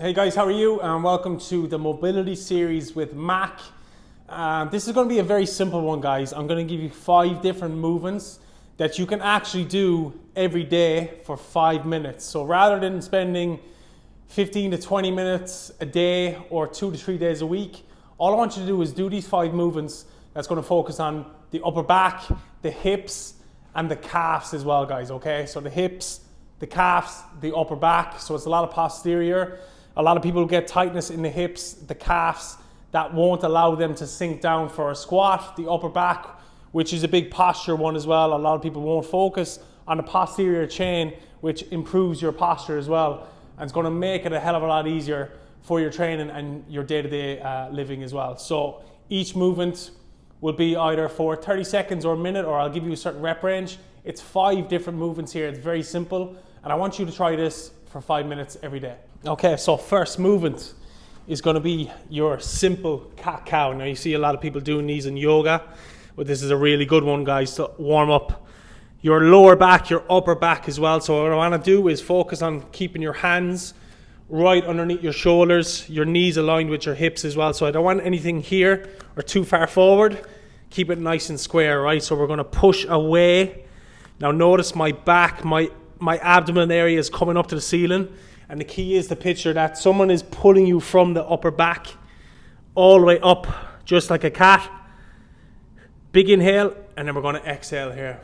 Hey guys, how are you? And welcome to the mobility series with Mac. This is going to be a very simple one, guys. I'm going to give you 5 different movements that you can actually do every day for 5 minutes. So rather than spending 15 to 20 minutes a day or 2 to 3 days a week, all I want you to do is do these 5 movements that's going to focus on the upper back, the hips, and the calves as well, guys, okay? So the hips, the calves, the upper back, so it's a lot of posterior. A lot of people get tightness in the hips, the calves, that won't allow them to sink down for a squat. The upper back, which is a big posture one as well. A lot of people won't focus on the posterior chain, which improves your posture as well. And it's gonna make it a hell of a lot easier for your training and your day-to-day living as well. So each movement will be either for 30 seconds or a minute, or I'll give you a certain rep range. It's 5 different movements here. It's very simple. And I want you to try this for 5 minutes every day. Okay, so first movement is going to be your simple cat-cow. Now you see a lot of people doing these in yoga, but this is a really good one, guys, to warm up your lower back, your upper back as well. So what I want to do is focus on keeping your hands right underneath your shoulders, your knees aligned with your hips as well. So I don't want anything here or too far forward. Keep it nice and square, right? So we're going to push away. Now notice my back, my abdomen area is coming up to the ceiling. And the key is to picture that someone is pulling you from the upper back all the way up, just like a cat. Big inhale, and then we're going to exhale here.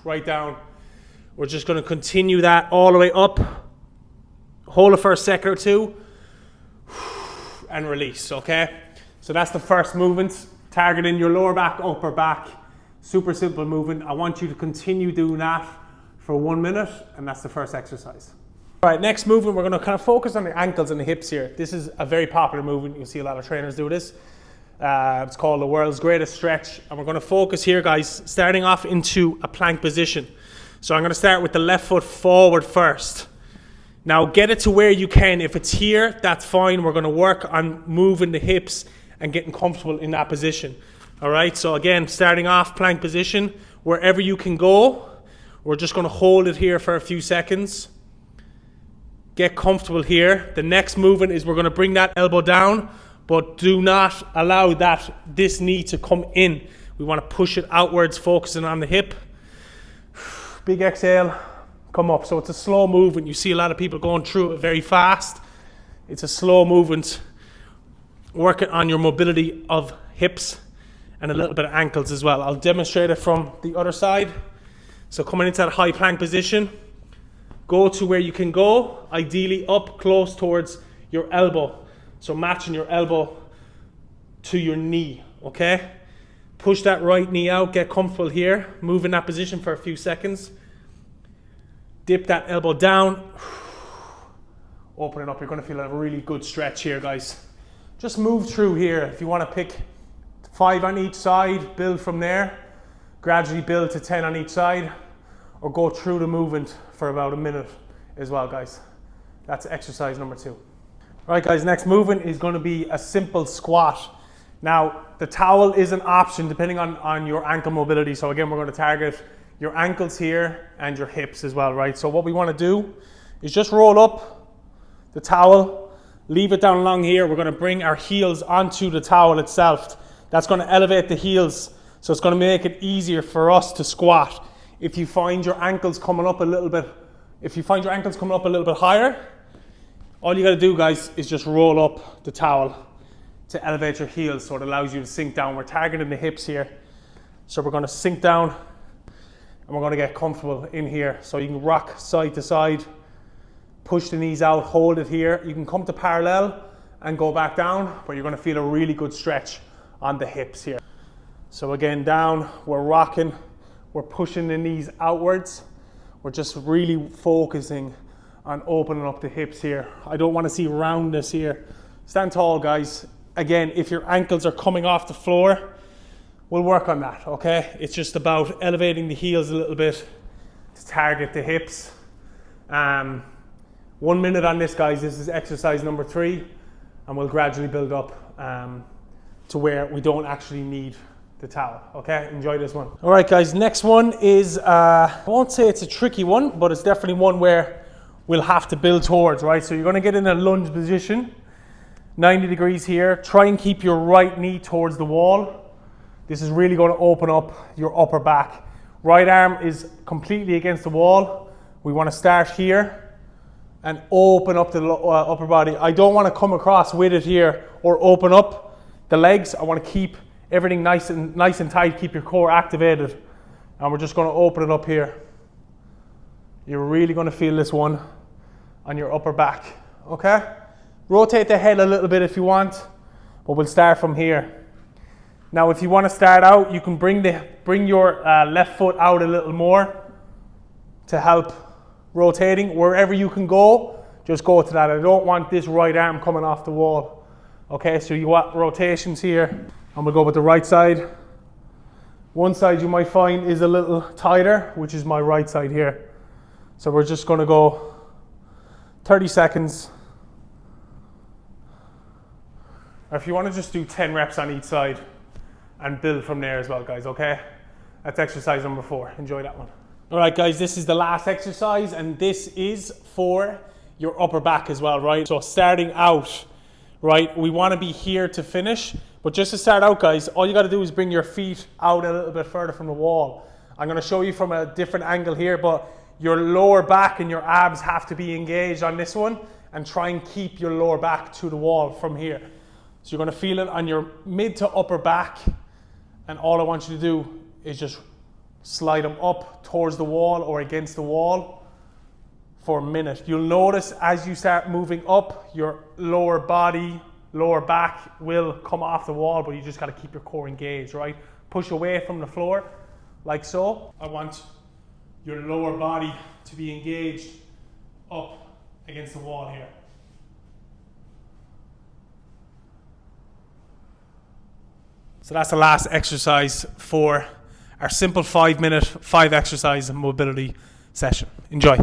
Right down. We're just going to continue that all the way up. Hold it for a second or two. And release, okay? So that's the first movement. Targeting your lower back, upper back. Super simple movement. I want you to continue doing that for 1 minute, and that's the first exercise. All right, next movement, we're going to kind of focus on the ankles and the hips here. This is a very popular movement. You'll see a lot of trainers do this. It's called the world's greatest stretch. And we're going to focus here, guys, starting off into a plank position. So I'm going to start with the left foot forward first. Now get it to where you can. If it's here, that's fine. We're going to work on moving the hips and getting comfortable in that position. All right, so again, starting off plank position, wherever you can go. We're just going to hold it here for a few seconds. Get comfortable here. The next movement is we're going to bring that elbow down, but do not allow this knee to come in. We want to push it outwards, focusing on the hip. Big exhale, come up. So it's a slow movement. You see a lot of people going through it very fast. It's a slow movement. Working on your mobility of hips and a little bit of ankles as well. I'll demonstrate it from the other side. So coming into that high plank position, go to where you can go, ideally up close towards your elbow. So matching your elbow to your knee, okay? Push that right knee out, get comfortable here. Move in that position for a few seconds. Dip that elbow down. Open it up, you're gonna feel a really good stretch here, guys. Just move through here. If you wanna pick 5 on each side, build from there. Gradually build to 10 on each side, or go through the movement for about a minute as well, guys. That's exercise number 2. All right, guys, next movement is going to be a simple squat. Now, the towel is an option depending on your ankle mobility. So again, we're going to target your ankles here and your hips as well, right? So what we want to do is just roll up the towel, leave it down along here. We're going to bring our heels onto the towel itself. That's going to elevate the heels. So it's going to make it easier for us to squat. If you find your ankles coming up a little bit, higher, all you got to do, guys, is just roll up the towel to elevate your heels so it allows you to sink down. We're targeting the hips here. So we're going to sink down and we're going to get comfortable in here. So you can rock side to side, push the knees out, hold it here. You can come to parallel and go back down, but you're going to feel a really good stretch on the hips here. So again, down, we're rocking, we're pushing the knees outwards. We're just really focusing on opening up the hips here. I don't want to see roundness here. Stand tall, guys. Again, if your ankles are coming off the floor, we'll work on that, okay? It's just about elevating the heels a little bit to target the hips. 1 minute on this, guys. This is exercise number 3, and we'll gradually build up to where we don't actually need the towel, okay? Enjoy this one. All right, guys, next one is, I won't say it's a tricky one, but it's definitely one where we'll have to build towards, right? So you're going to get in a lunge position, 90 degrees here. Try and keep your right knee towards the wall. This is really going to open up your upper back. Right arm is completely against the wall. We want to start here and open up the upper body. I don't want to come across with it here or open up the legs. I want to keep everything nice and tight, keep your core activated. And we're just going to open it up here. You're really going to feel this one on your upper back, okay? Rotate the head a little bit if you want, but we'll start from here. Now, if you want to start out, you can bring your left foot out a little more to help rotating. Wherever you can go, just go to that. I don't want this right arm coming off the wall. Okay, so you want rotations here. And we'll go with the right side. One side you might find is a little tighter, which is my right side here. So we're just going to go 30 seconds. Or if you want to just do 10 reps on each side and build from there as well, guys, okay? That's exercise number 4. Enjoy that one. All right, guys, this is the last exercise, and this is for your upper back as well, right? So starting out, right, we want to be here to finish, but just to start out, guys, all you got to do is bring your feet out a little bit further from the wall. I'm going to show you from a different angle here, but your lower back and your abs have to be engaged on this one, and try and keep your lower back to the wall from here. So you're going to feel it on your mid to upper back, and all I want you to do is just slide them up towards the wall or against the wall for a minute. You'll notice as you start moving up, your lower body, lower back will come off the wall, but you just got to keep your core engaged, right? Push away from the floor like so. I want your lower body to be engaged up against the wall here. So that's the last exercise for our simple 5-minute, 5 exercise mobility session. Enjoy.